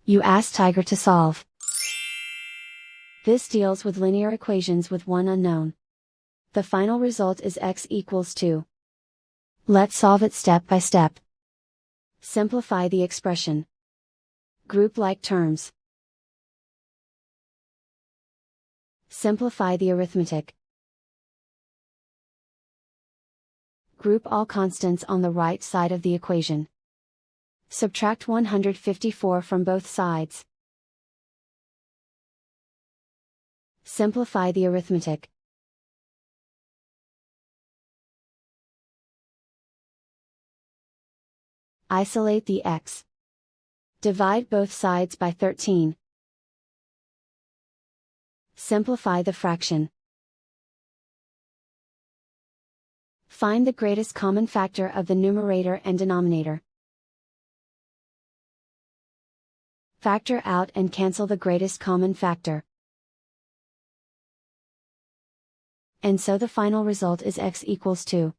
You ask Tiger to solve. This deals with linear equations with one unknown. The final result is x equals 2. Let's solve it step by step. Simplify the expression. Group like terms. Simplify the arithmetic. Group all constants on the right side of the equation. Subtract 154 from both sides. Simplify the arithmetic. Isolate the x. Divide both sides by 13. Simplify the fraction. Find the greatest common factor of the numerator and denominator. Factor out and cancel the greatest common factor. And so the final result is x equals 2.